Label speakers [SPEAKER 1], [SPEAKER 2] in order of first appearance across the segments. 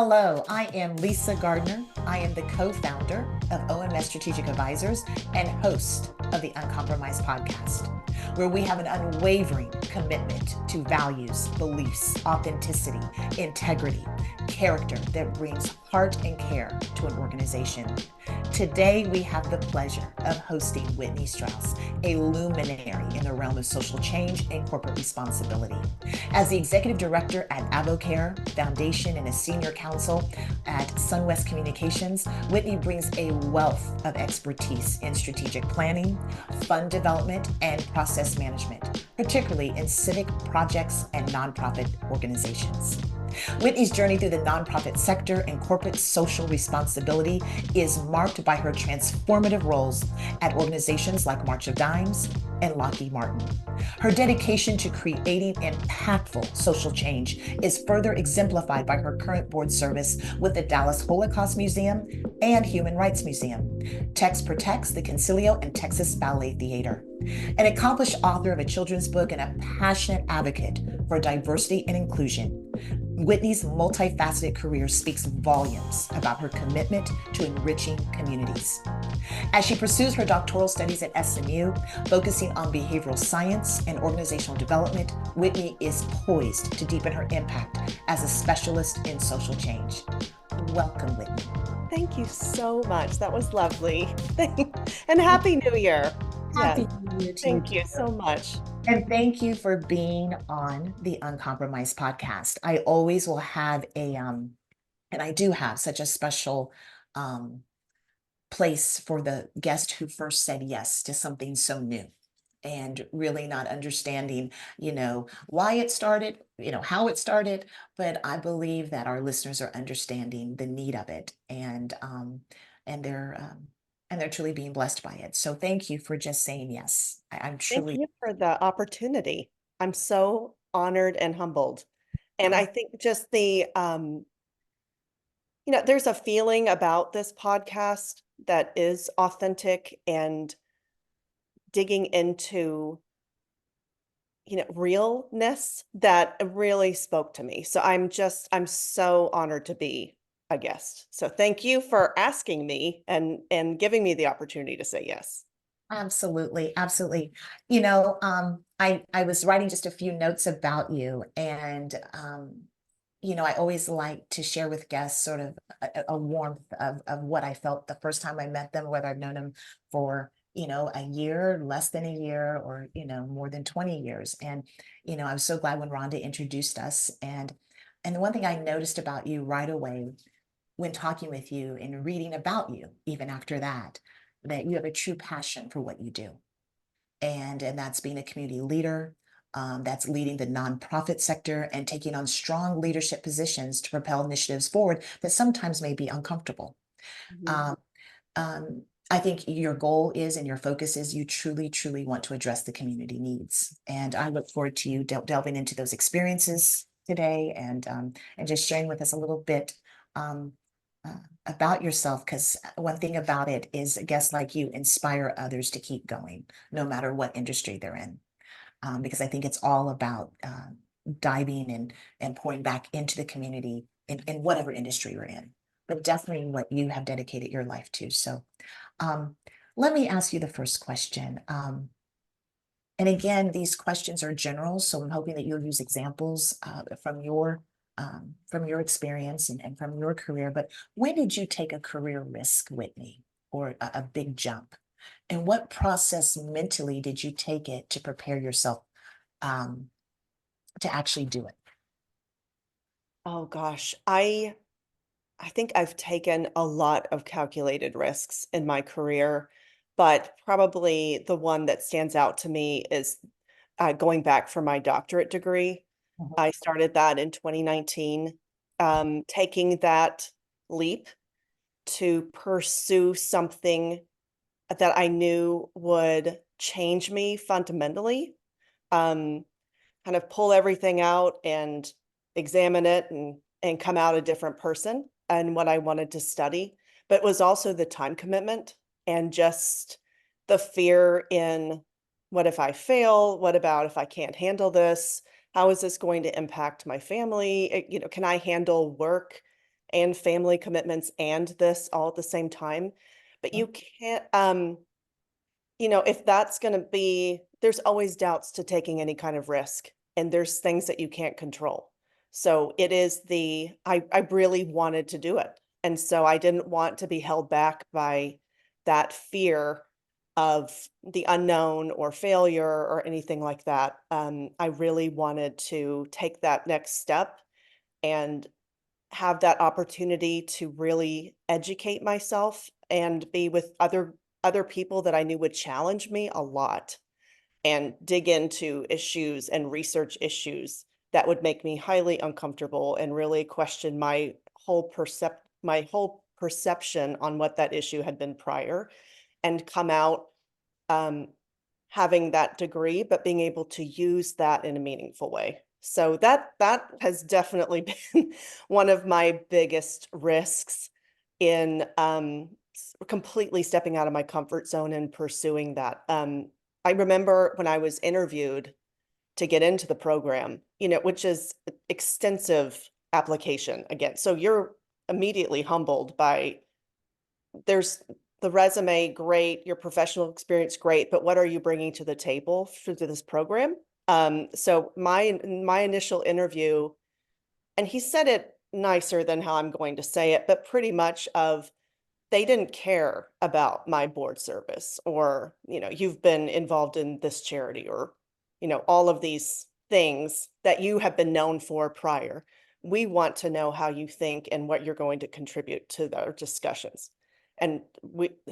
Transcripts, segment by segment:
[SPEAKER 1] Hello, I am Lisa Gardner. I am the co-founder of OMS Strategic Advisors and host of the Uncompromised podcast, where we have an unwavering commitment to values, beliefs, authenticity, integrity, character that brings heart and care to an organization. Today, we have the pleasure of hosting Whitney Strauss, a luminary in the realm of social change and corporate responsibility. As the executive director at AdvoCare Foundation and a senior counsel at Sunwest Communications, Whitney brings a wealth of expertise in strategic planning, fund development, and process management, particularly in civic projects and nonprofit organizations. Whitney's journey through the nonprofit sector and corporate social responsibility is marked by her transformative roles at organizations like March of Dimes and Lockheed Martin. Her dedication to creating impactful social change is further exemplified by her current board service with the Dallas Holocaust Museum and Human Rights Museum, Tex Protects, the Concilio, and Texas Ballet Theater. An accomplished author of a children's book and a passionate advocate for diversity and inclusion, Whitney's multifaceted career speaks volumes about her commitment to enriching communities. As she pursues her doctoral studies at SMU, focusing on behavioral science and organizational development, Whitney is poised to deepen her impact as a specialist in social change. Welcome, Whitney.
[SPEAKER 2] Thank you so much. That was lovely. And Happy New Year.
[SPEAKER 1] Happy
[SPEAKER 2] Yes.
[SPEAKER 1] New Year to
[SPEAKER 2] Thank
[SPEAKER 1] you.
[SPEAKER 2] you so much.
[SPEAKER 1] And thank you for being on the Uncompromised podcast. I always will have and I do have such a special um, place for the guest who first said yes to something so new and really not understanding, why it started, how it started. But I believe that our listeners are understanding the need of it and they're truly being blessed by it. So thank you for just saying yes. I'm
[SPEAKER 2] Thank
[SPEAKER 1] truly.
[SPEAKER 2] you for the opportunity. I'm so honored and humbled. And I think just there's a feeling about this podcast that is authentic and digging into, realness that really spoke to me. So I'm so honored to be a guest. So thank you for asking me and giving me the opportunity to say yes.
[SPEAKER 1] Absolutely, absolutely. I was writing just a few notes about you, and I always like to share with guests sort of a warmth of what I felt the first time I met them, whether I've known them for a year, less than a year, or more than 20 years. And I was so glad when Rhonda introduced us. And the one thing I noticed about you right away when talking with you and reading about you, even after that you have a true passion for what you do. And that's being a community leader, that's leading the nonprofit sector and taking on strong leadership positions to propel initiatives forward that sometimes may be uncomfortable.
[SPEAKER 2] Mhm.
[SPEAKER 1] Um, I think your goal is and your focus is you truly, truly want to address the community needs. And I look forward to you delving into those experiences today and just sharing with us a little bit um, uh, about yourself. Because one thing about it is guests like you inspire others to keep going, no matter what industry they're in. Because I think it's all about diving and pouring back into the community in whatever industry you're in, but definitely what you have dedicated your life to. So um, let me ask you the first question. And again, these questions are general, so I'm hoping that you'll use examples from your experience and from your career. But when did you take a career risk, Whitney, or a big jump? And what process mentally did you take it to prepare yourself um, to actually do it?
[SPEAKER 2] Oh gosh, I think I've taken a lot of calculated risks in my career, but probably the one that stands out to me is going back for my doctorate degree.
[SPEAKER 1] Mhm.
[SPEAKER 2] I started that in 2019, taking that leap to pursue something that I knew would change me fundamentally, um, kind of pull everything out and examine it and come out a different person and what I wanted to study. But it was also the time commitment and just the fear in what if I fail? What about if I can't handle this? How is this going to impact my family? Can I handle work and family commitments and this all at the same time. But you can't, if that's going to be, there's always doubts to taking any kind of risk, and there's things that you can't control. So it is I really wanted to do it. And so I didn't want to be held back by that fear of the unknown or failure or anything like that. I really wanted to take that next step and have that opportunity to really educate myself and be with other people that I knew would challenge me a lot and dig into issues and research issues that would make me highly uncomfortable and really question my whole perception on what that issue had been prior, and come out um, having that degree, but being able to use that in a meaningful way. So that has definitely been one of my biggest risks in completely stepping out of my comfort zone and pursuing that. I remember when I was interviewed to get into the program, which is extensive application again. So you're immediately humbled by there's the resume, great, your professional experience, great, but what are you bringing to the table for this program? So my initial interview, and he said it nicer than how I'm going to say it, but pretty much of they didn't care about my board service, or, you've been involved in this charity, or, all of these things that you have been known for prior. We want to know how you think and what you're going to contribute to our discussions. And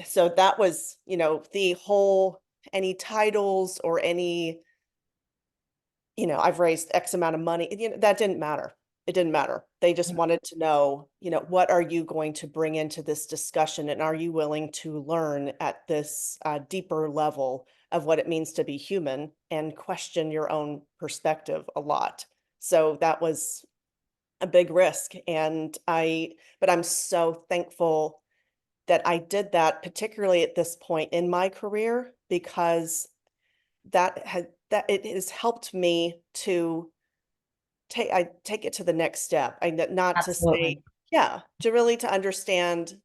[SPEAKER 2] so that was, the whole, any titles or any, I've raised X amount of money, that didn't matter. It didn't matter. They just wanted to know, what are you going to bring into this discussion? And are you willing to learn at this deeper level of what it means to be human and question your own perspective a lot? So that was a big risk. But I'm so thankful that I did that, particularly at this point in my career, because that it has helped me to take it to the next step. Not to say,
[SPEAKER 1] Absolutely.
[SPEAKER 2] yeah, to really to understand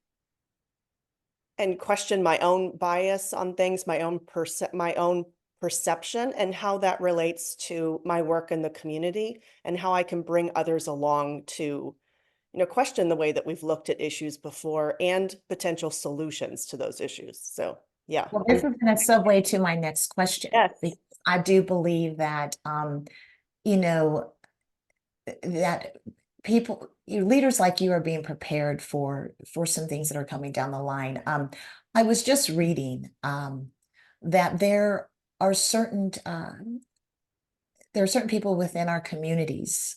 [SPEAKER 2] and question my own bias on things, my own perception, and how that relates to my work in the community, and how I can bring others along to, question the way that we've looked at issues before and potential solutions to those issues. So yeah,
[SPEAKER 1] Well, this is going to segue to my next question,
[SPEAKER 2] yes.
[SPEAKER 1] because I do believe that, you know, that leaders like you are being prepared for some things that are coming down the line. I was just reading that are certain there are certain people within our communities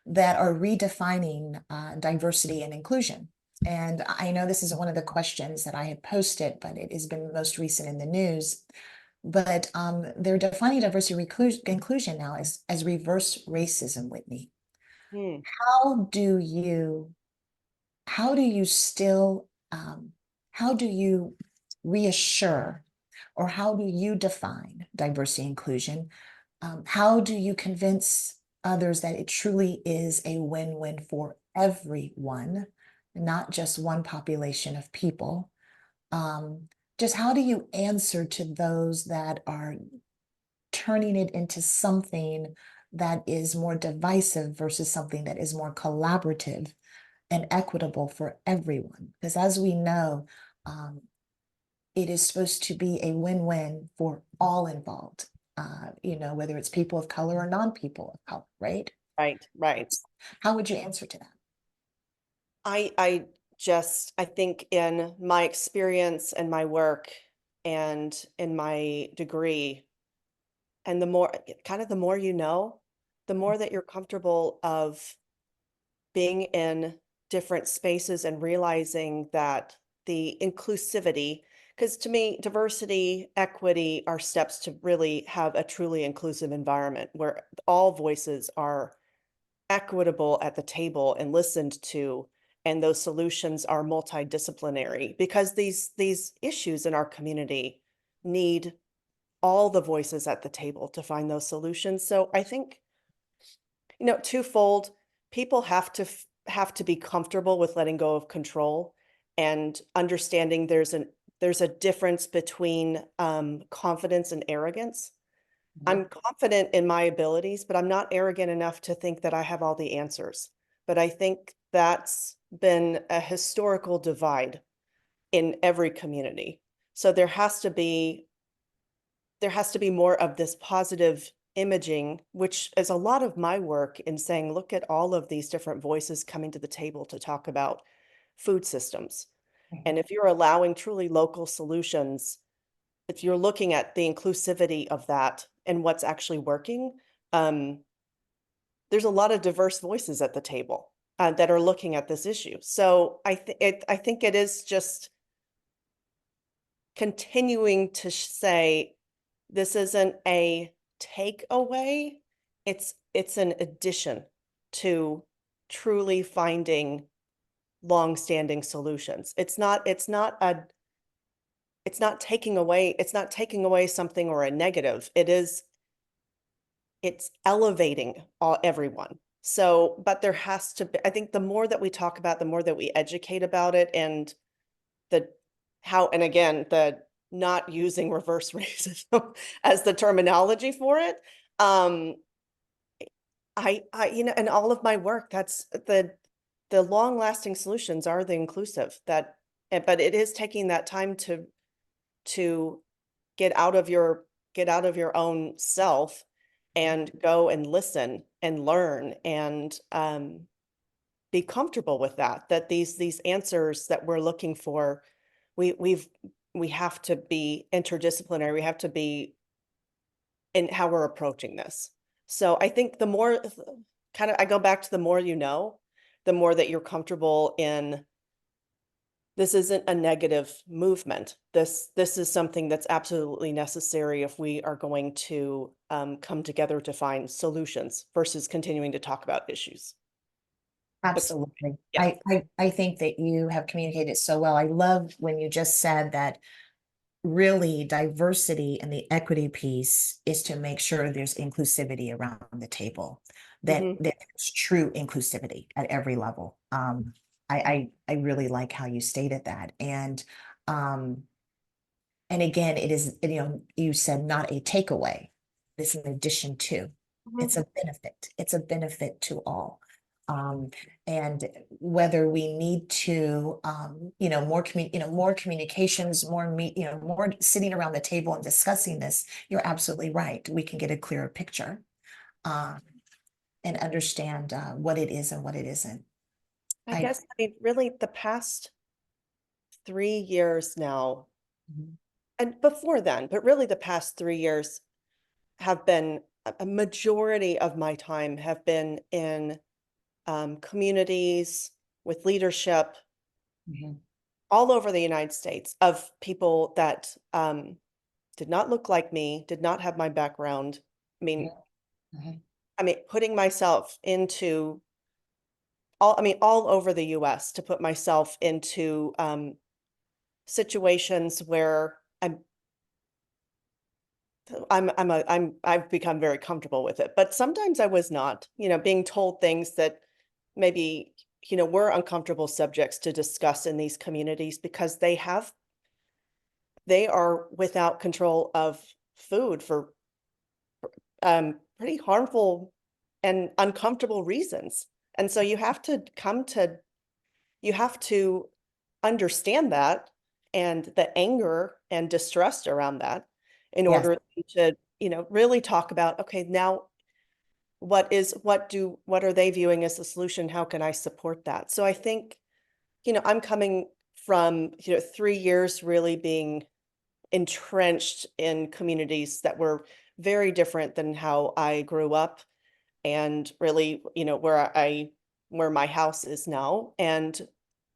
[SPEAKER 1] that are redefining diversity and inclusion. And I know this is one of the questions that I had posted, but it has been most recent in the news. But they're defining diversity inclusion now as reverse racism, Whitney.
[SPEAKER 2] Hmm.
[SPEAKER 1] How do you how do you still how do you reassure, or how do you define diversity inclusion? How do you convince others that it truly is a win-win for everyone, not just one population of people? Um, just how do you answer to those that are turning it into something that is more divisive versus something that is more collaborative and equitable for everyone? Because as we know, um, it is supposed to be a win-win for all involved, whether it's people of color or non-people of color, right?
[SPEAKER 2] Right, right.
[SPEAKER 1] How would you answer to that?
[SPEAKER 2] I think in my experience and my work and in my degree, and the more the more that you're comfortable of being in different spaces and realizing that the inclusivity, because to me, diversity, equity are steps to really have a truly inclusive environment where all voices are equitable at the table and listened to, and those solutions are multidisciplinary, because these issues in our community need all the voices at the table to find those solutions. So I think, twofold, people have to be comfortable with letting go of control and understanding there's a difference between confidence and arrogance. I'm confident in my abilities, but I'm not arrogant enough to think that I have all the answers. But I think that's been a historical divide in every community. So there has to be more of this positive imaging, which is a lot of my work in saying, look at all of these different voices coming to the table to talk about food systems. And if you're allowing truly local solutions, if you're looking at the inclusivity of that and what's actually working, there's a lot of diverse voices at the table that are looking at this issue. So I think it is just continuing to say this isn't a takeaway, it's an addition to truly finding long-standing solutions. It's not taking away something or a negative. It's elevating everyone. So, but there has to be, I think the more that we talk about, the more that we educate about it, and and again, the not using reverse racism as the terminology for it. In all of my work, that's the long lasting solutions are the inclusive but it is taking that time to get out of your own self and go and listen and learn and be comfortable with that these answers that we're looking for, we have to be interdisciplinary. We have to be in how we're approaching this. So I think the more I go back to the more the more that you're comfortable in. This isn't a negative movement. This is something that's absolutely necessary if we are going to come together to find solutions versus continuing to talk about issues.
[SPEAKER 1] Absolutely.
[SPEAKER 2] Yeah.
[SPEAKER 1] I think that you have communicated so well. I love when you just said that really diversity and the equity piece is to make sure there's inclusivity around the table, that
[SPEAKER 2] Mhm.
[SPEAKER 1] there's true inclusivity at every level. I really like how you stated that. Um, and again, it is, you said not a takeaway. It's an addition to. It's
[SPEAKER 2] Mhm.
[SPEAKER 1] a benefit. It's a benefit to all. Um, and whether we need to, more communications, more sitting around the table and discussing this, you're absolutely right. We can get a clearer picture, um, and understand what it is and what it isn't.
[SPEAKER 2] I
[SPEAKER 1] I,
[SPEAKER 2] guess, really the past 3 years now,
[SPEAKER 1] Mhm.
[SPEAKER 2] and before then, but really the past 3 years have been a majority of my time have been in communities with leadership
[SPEAKER 1] Mhm.
[SPEAKER 2] all over the United States of people that did not look like me, did not have my background. I mean,
[SPEAKER 1] Mhm.
[SPEAKER 2] putting myself into all over the US to put myself into situations where I've become very comfortable with it. But sometimes I was not, being told things that maybe, were uncomfortable subjects to discuss in these communities because they are without control of food for pretty harmful and uncomfortable reasons. And so you have to understand that and the anger and distrust around that in
[SPEAKER 1] Yes.
[SPEAKER 2] order to, really talk about, okay, now what are they viewing as the solution? How can I support that? So I think, I'm coming from, 3 years really being entrenched in communities that were very different than how I grew up and really, where my house is now.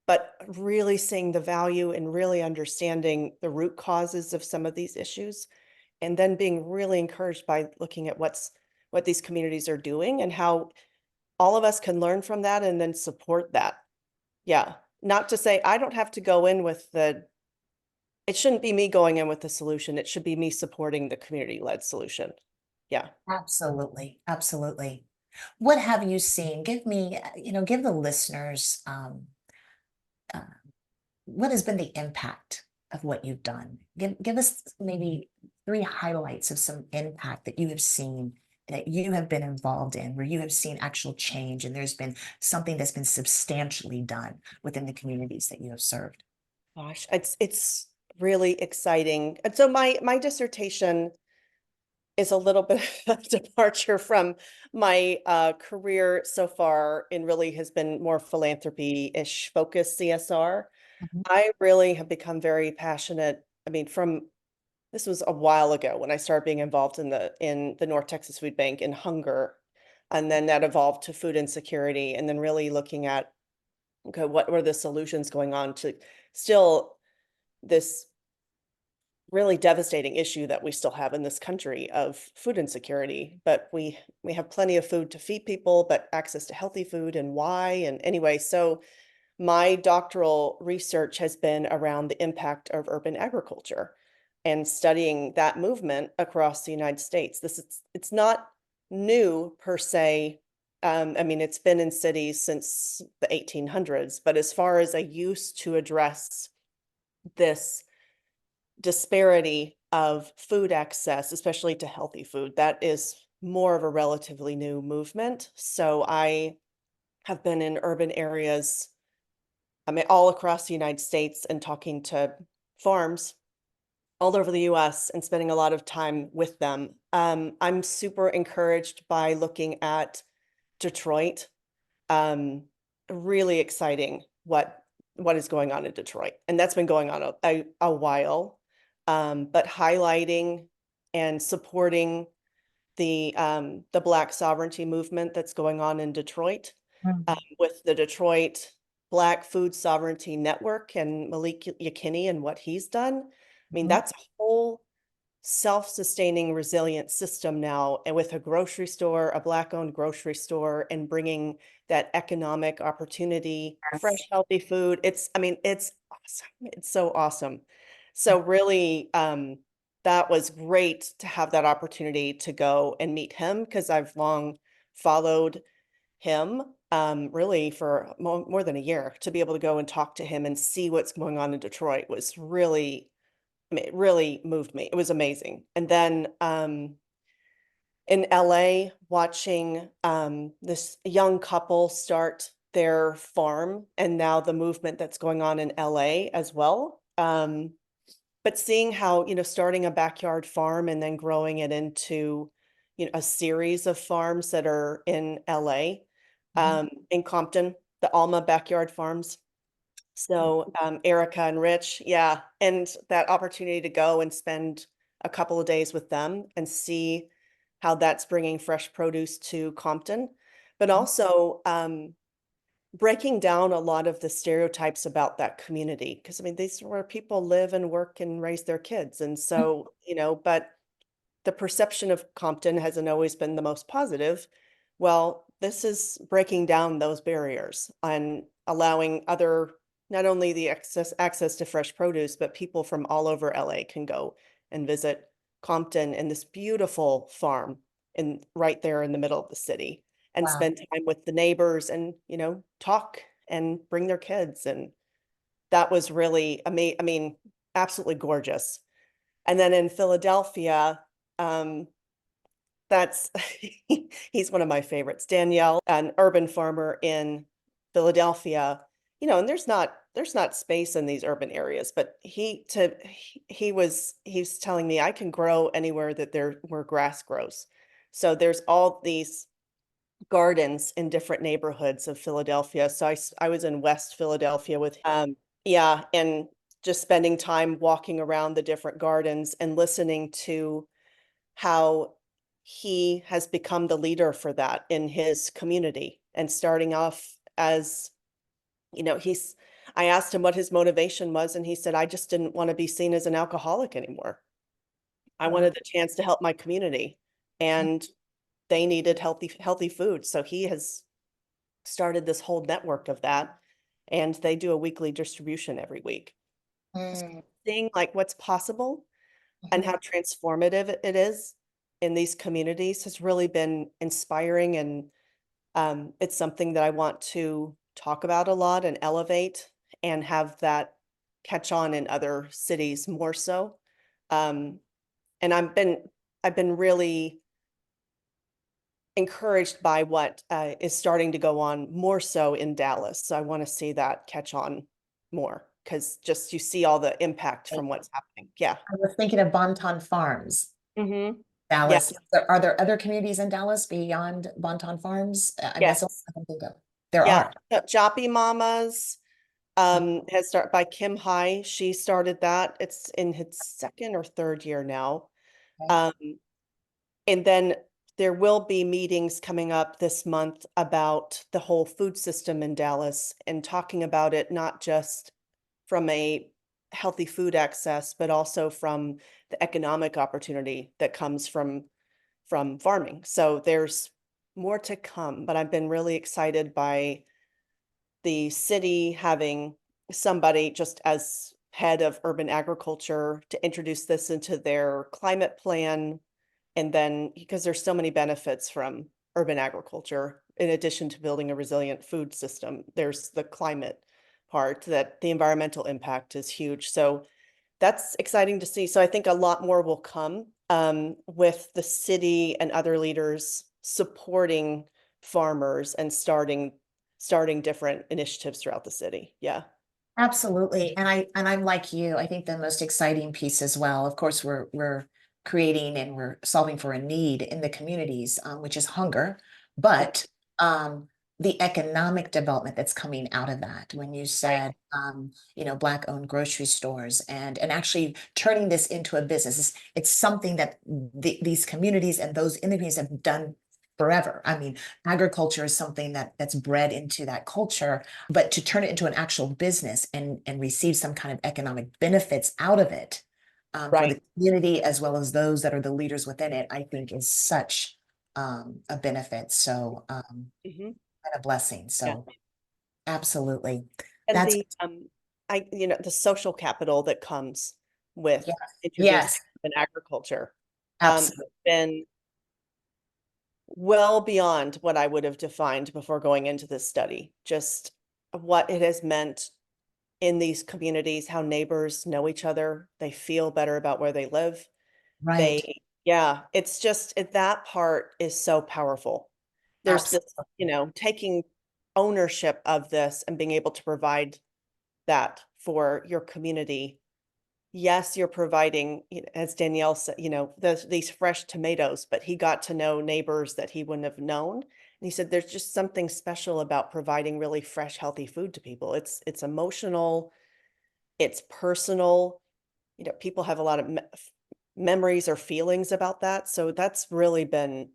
[SPEAKER 2] But really seeing the value and really understanding the root causes of some of these issues, and then being really encouraged by looking at what these communities are doing and how all of us can learn from that and then support that. Yeah. Not to say I don't have to go in with it shouldn't be me going in with the solution. It should be me supporting the community-led solution. Yeah.
[SPEAKER 1] Absolutely. Absolutely. What have you seen? Give me, give the listeners, uh, what has been the impact of what you've done? Give us maybe three highlights of some impact that you have seen, that you have been involved in, where you have seen actual change and there's been something that's been substantially done within the communities that you have served.
[SPEAKER 2] Gosh, it's really exciting. And so my dissertation is a little bit of a departure from my career so far, and really has been more philanthropy-ish focused CSR.
[SPEAKER 1] Mhm.
[SPEAKER 2] I really have become very passionate. I mean, from this was a while ago when I started being involved in the North Texas Food Bank in hunger, and then that evolved to food insecurity, and then really looking at, okay, what were the solutions going on to still this really devastating issue that we still have in this country of food insecurity. But we have plenty of food to feed people, but access to healthy food, and why. And anyway, so my doctoral research has been around the impact of urban agriculture and studying that movement across the United States. It's not new per se. I mean, it's been in cities since the 1800s, but as far as a use to address this disparity of food access, especially to healthy food, that is more of a relatively new movement. So I have been in urban areas, I mean, all across the United States, and talking to farms all over the US and spending a lot of time with them. I'm super encouraged by looking at Detroit. Um, Really exciting what is going on in Detroit, and that's been going on a while. But highlighting and supporting the Black sovereignty movement that's going on in Detroit,
[SPEAKER 1] Mhm.
[SPEAKER 2] with the Detroit Black Food Sovereignty Network and Malik Yakini and what he's done. I mean,
[SPEAKER 1] Mhm.
[SPEAKER 2] that's a whole self-sustaining resilient system now, and with a grocery store, a Black-owned grocery store, and bringing that economic opportunity, fresh,
[SPEAKER 1] Yes.
[SPEAKER 2] healthy food. I mean, it's awesome. It's so awesome. So really, that was great to have that opportunity to go and meet him, because I've long followed him, really for more than a year. To be able to go and talk to him and see what's going on in Detroit was really, I mean, it really moved me. It was amazing. And then in LA, watching this young couple start their farm, and now the movement that's going on in LA as well. But seeing how, starting a backyard farm and then growing it into, a series of farms that are in LA,
[SPEAKER 1] Mhm.
[SPEAKER 2] in Compton, the Alma Backyard Farms. So, Erica and Rich, yeah, and that opportunity to go and spend a couple of days with them and see how that's bringing fresh produce to Compton, but also, breaking down a lot of the stereotypes about that community. Because I mean, these are where people live and work and raise their kids, and so, but the perception of Compton hasn't always been the most positive. Well, this is breaking down those barriers and allowing other, not only the access to fresh produce, but people from all over LA can go and visit Compton and this beautiful farm in right there in the middle of the city, and
[SPEAKER 1] Wow.
[SPEAKER 2] spend time with the neighbors and, talk and bring their kids. And that was really I mean, absolutely gorgeous. And then in Philadelphia, um, that's he's one of my favorites. Danielle, an urban farmer in Philadelphia, and there's not space in these urban areas, but he's telling me I can grow anywhere that there where grass grows. So there's all these gardens in different neighborhoods of Philadelphia. So I was in West Philadelphia with yeah, and just spending time walking around the different gardens and listening to how he has become the leader for that in his community, and starting off as, he's I asked him what his motivation was, and he said, "I just didn't want to be seen as an alcoholic anymore. I
[SPEAKER 1] Wow.
[SPEAKER 2] wanted the chance to help my community, and they needed healthy food." So he has started this whole network of that, and they do a weekly distribution every week.
[SPEAKER 1] Mm.
[SPEAKER 2] Seeing like what's possible and
[SPEAKER 1] Mhm.
[SPEAKER 2] how transformative it is in these communities has really been inspiring, and It's something that I want to talk about a lot and elevate and have that catch on in other cities more so. Um, and I've been really encouraged by what is starting to go on more so in Dallas. So I want to see that catch on more because just you see all the impact from what's happening. Yeah.
[SPEAKER 1] I was thinking of Bonton Farms,
[SPEAKER 2] Mm-hmm. Yeah.
[SPEAKER 1] Dallas. Are there other communities in Dallas beyond Bonton Farms? That's all
[SPEAKER 2] Yes.
[SPEAKER 1] I can think of. There
[SPEAKER 2] Yeah.
[SPEAKER 1] are.
[SPEAKER 2] Joppy Mamas has started by Kim High. She started that. It's in its second or third year now.
[SPEAKER 1] Okay.
[SPEAKER 2] Um, and then there will be meetings coming up this month about the whole food system in Dallas and talking about it not just from a healthy food access, but also from the economic opportunity that comes from farming. So there's more to come, but I've been really excited by the city having somebody just as head of urban agriculture to introduce this into their climate plan. And then because there's so many benefits from urban agriculture, in addition to building a resilient food system, there's the climate part that the environmental impact is huge. So that's exciting to see. So I think a lot more will come with the city and other leaders supporting farmers and starting different initiatives throughout the city. Yeah.
[SPEAKER 1] Absolutely. And I'm like you. I think the most exciting piece as well, of course, we're creating and we're solving for a need in the communities, which is hunger,
[SPEAKER 2] Yeah.
[SPEAKER 1] but the economic development that's coming out of that. When you
[SPEAKER 2] Right.
[SPEAKER 1] said, Black owned grocery stores and actually turning this into a business, it's something that these communities and those in the communities have done forever. I mean, agriculture is something that's bred into that culture, but to turn it into an actual business and receive some kind of economic benefits out of it, for
[SPEAKER 2] Right.
[SPEAKER 1] the community as well as those that are the leaders within it, I think is such a benefit. So
[SPEAKER 2] Hmm.
[SPEAKER 1] and a blessing.
[SPEAKER 2] Yeah.
[SPEAKER 1] So absolutely.
[SPEAKER 2] And
[SPEAKER 1] That's
[SPEAKER 2] the social capital that comes with
[SPEAKER 1] yes,
[SPEAKER 2] introducing
[SPEAKER 1] yes,
[SPEAKER 2] an agriculture has
[SPEAKER 1] absolutely.
[SPEAKER 2] been well beyond what I would have defined before going into this study. Just what it has meant in these communities, how neighbors know each other, they feel better about where they live.
[SPEAKER 1] Right.
[SPEAKER 2] Yeah, it's just that part is so powerful. There's this,
[SPEAKER 1] Absolutely.
[SPEAKER 2] taking ownership of this and being able to provide that for your community. Yes, you're providing, as Danielle said, these fresh tomatoes, but he got to know neighbors that he wouldn't have known. And he said there's just something special about providing really fresh, healthy food to people. It's emotional, it's personal. People have a lot of memories or feelings about that. So that's really been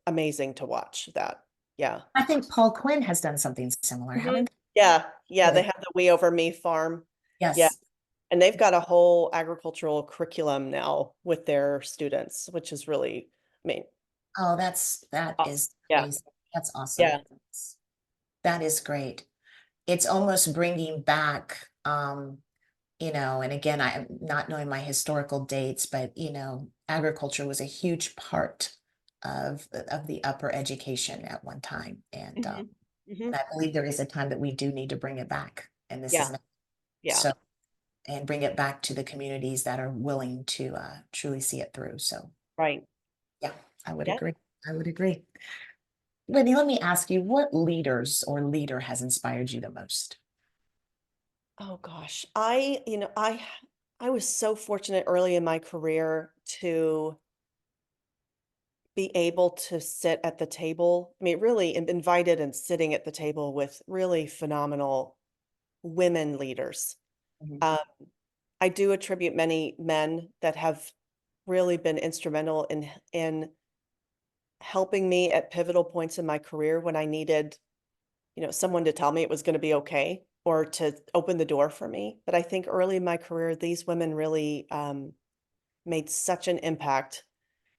[SPEAKER 2] amazing to watch that. Yeah.
[SPEAKER 1] I think Paul Quinn has done something similar,
[SPEAKER 2] Mhm.
[SPEAKER 1] haven't
[SPEAKER 2] Yeah. Yeah.
[SPEAKER 1] they?
[SPEAKER 2] They have the We Over Me farm. Yeah.
[SPEAKER 1] Yes.
[SPEAKER 2] And they've got a whole agricultural curriculum now with their students, which is really, I mean,
[SPEAKER 1] Oh, that
[SPEAKER 2] awesome.
[SPEAKER 1] is
[SPEAKER 2] Yeah.
[SPEAKER 1] amazing. That's
[SPEAKER 2] Yeah.
[SPEAKER 1] awesome. That is great. It's almost bringing back, and again, I'm not knowing my historical dates, but agriculture was a huge part of the upper education at one time,
[SPEAKER 2] Hmm. Hmm.
[SPEAKER 1] and I believe there is a time that we do need to bring it back, and this is
[SPEAKER 2] Yeah.
[SPEAKER 1] not
[SPEAKER 2] Yeah.
[SPEAKER 1] so, and bring it back to the communities that are willing to truly see it through. So,
[SPEAKER 2] Right.
[SPEAKER 1] yeah, I would
[SPEAKER 2] Yeah.
[SPEAKER 1] agree. I would agree. Whitney, let me ask you, what leaders or leader has inspired you the most?
[SPEAKER 2] Oh gosh. I was so fortunate early in my career to be able to sit at the table. I mean, really invited and sitting at the table with really phenomenal women leaders.
[SPEAKER 1] Mhm.
[SPEAKER 2] Um, I do attribute many men that have really been instrumental in helping me at pivotal points in my career when I needed, someone to tell me it was going to be okay or to open the door for me. But I think early in my career, these women really made such an impact.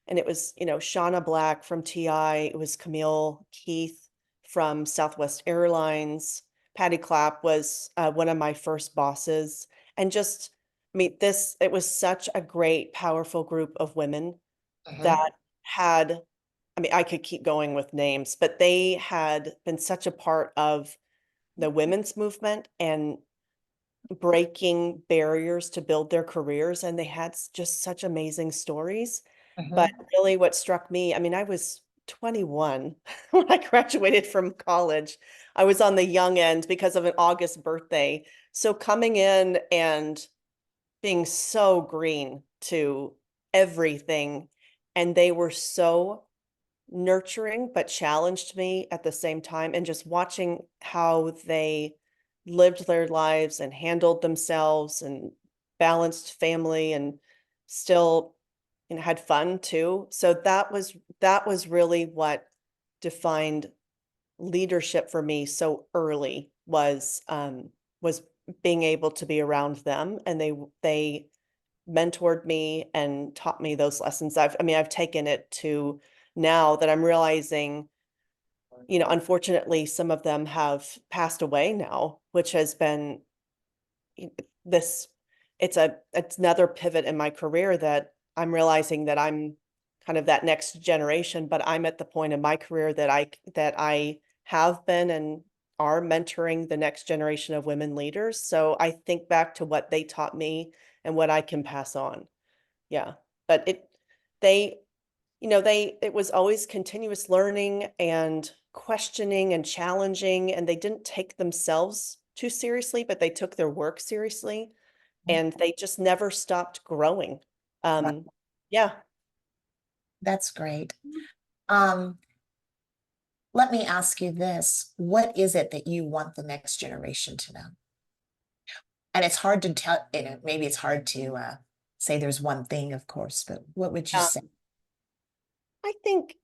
[SPEAKER 2] And it was, Shauna Black from TI, it was Camille Keith from Southwest Airlines. Patty Clapp was one of my first bosses. And just, it was such a great, powerful group of women
[SPEAKER 1] Mhm.
[SPEAKER 2] that had I mean, I could keep going with names, but they had been such a part of the women's movement and breaking barriers to build their careers. And they had just such amazing stories. But
[SPEAKER 1] Mhm.
[SPEAKER 2] really what struck me, I mean, I was 21 when I graduated from college. I was on the young end because of an August birthday. So coming in and being so green to everything, and they were so nurturing but challenged me at the same time, and just watching how they lived their lives and handled themselves and balanced family and still, had fun too. So that was really what defined leadership for me so early, was being able to be around them, and they mentored me and taught me those lessons. I've taken it to now that I'm realizing, unfortunately, some of them have passed away now, which has been y- this, it's another pivot in my career that I'm realizing that I'm kind of that next generation, but I'm at the point in my career that I have been and are mentoring the next generation of women leaders. So I think back to what they taught me and what I can pass on. Yeah. But they, it was always continuous learning and questioning and challenging, and they didn't take themselves too seriously, but they took their work seriously, and they just never stopped growing.
[SPEAKER 1] Wow,
[SPEAKER 2] Um, yeah.
[SPEAKER 1] that's great. Um, Let me ask you this. What is it that you want the next generation to know? And it's hard to tell, maybe it's hard to say there's one thing, of course, but what would you
[SPEAKER 2] Yeah.
[SPEAKER 1] say?
[SPEAKER 2] I think,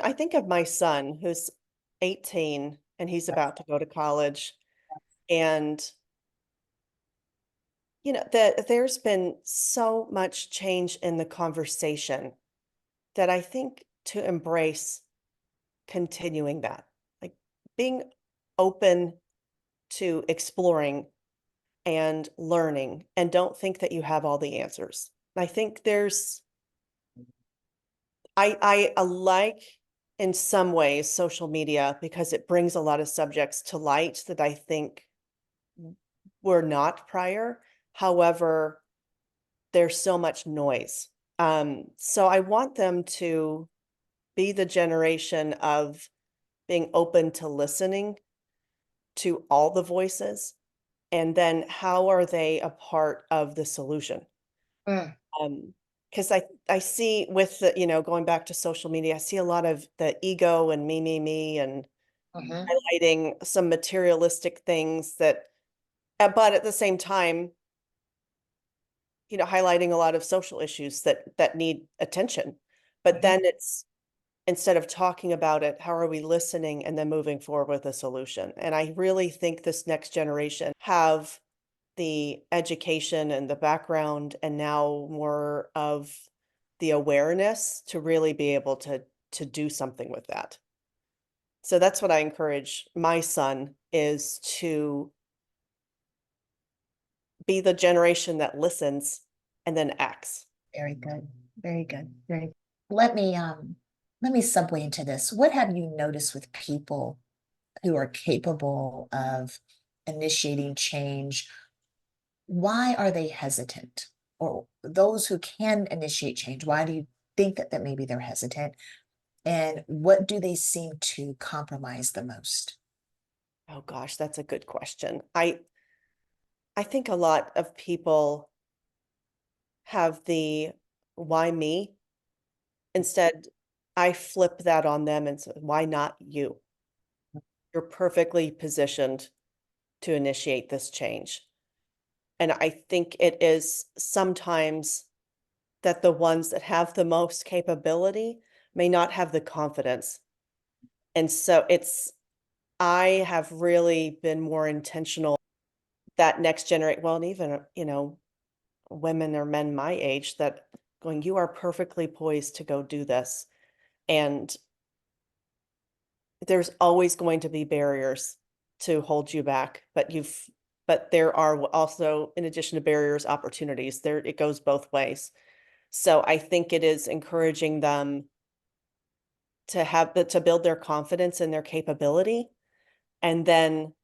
[SPEAKER 2] I think of my son who's 18 and he's about to go to college. And, that there's been so much change in the conversation that I think to embrace continuing that, like being open to exploring and learning, and don't think that you have all the answers. I think I like in some ways social media because it brings a lot of subjects to light that I think were not prior. However, there's so much noise. So I want them to be the generation of being open to listening to all the voices, and then how are they a part of the solution?
[SPEAKER 1] Mm,
[SPEAKER 2] Because I see with the, going back to social media, I see a lot of the ego and me, and
[SPEAKER 1] mhm.
[SPEAKER 2] highlighting some materialistic things that, but at the same time, highlighting a lot of social issues that need attention. But
[SPEAKER 1] Mhm.
[SPEAKER 2] then it's, instead of talking about it, how are we listening and then moving forward with a solution? And I really think this next generation have the education and the background, and now more of the awareness to really be able to do something with that. So that's what I encourage my son, is to be the generation that listens and then acts.
[SPEAKER 1] Very good. Very good. Very. Let me um let me segue into this. What have you noticed with people who are capable of initiating change? Why are they hesitant? Or those who can initiate change, why do you think that maybe they're hesitant? And what do they seem to compromise the most?
[SPEAKER 2] Oh gosh, that's a good question. I think a lot of people have the why me. Instead, I flip that on them and say, why not you? You're perfectly positioned to initiate this change. And I think it is sometimes that the ones that have the most capability may not have the confidence. And so I have really been more intentional that next generation, well, and even, women or men my age, that going, you are perfectly poised to go do this. And there's always going to be barriers to hold you back, but there are also, in addition to barriers, opportunities. There, it goes both ways. So I think it is encouraging them to build their confidence and their capability, and then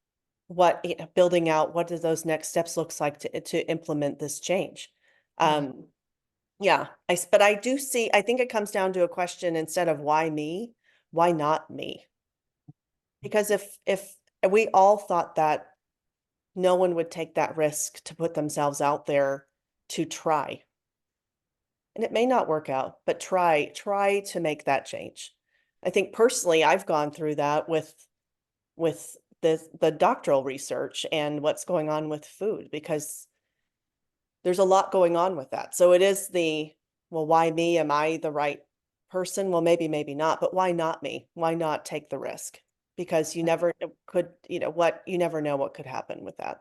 [SPEAKER 2] building out what do those next steps looks like to implement this change. Yeah, but I do see, I think it comes down to a question instead of why me, why not me? Because if we all thought that no one would take that risk to put themselves out there to try, and it may not work out, but try to make that change. I think personally, I've gone through that with the doctoral research and what's going on with food, because there's a lot going on with that. So it is well, why me? Am I the right person? Well, maybe not, but why not me? Why not take the risk? Because you never you never know what could happen with that.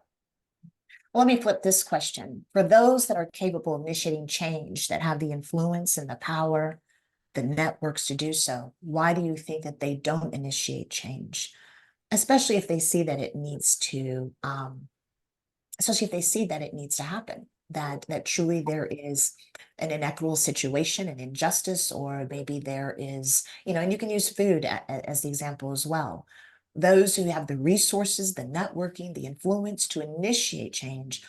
[SPEAKER 1] Well, let me flip this question. For those that are capable of initiating change, that have the influence and the power, the networks to do so, why do you think that they don't initiate change? Especially if they see that it needs to, especially if they see that it needs to happen, that truly there is an inequitable situation, an injustice, or maybe there is, and you can use food as the example as well. Those who have the resources, the networking, the influence to initiate change,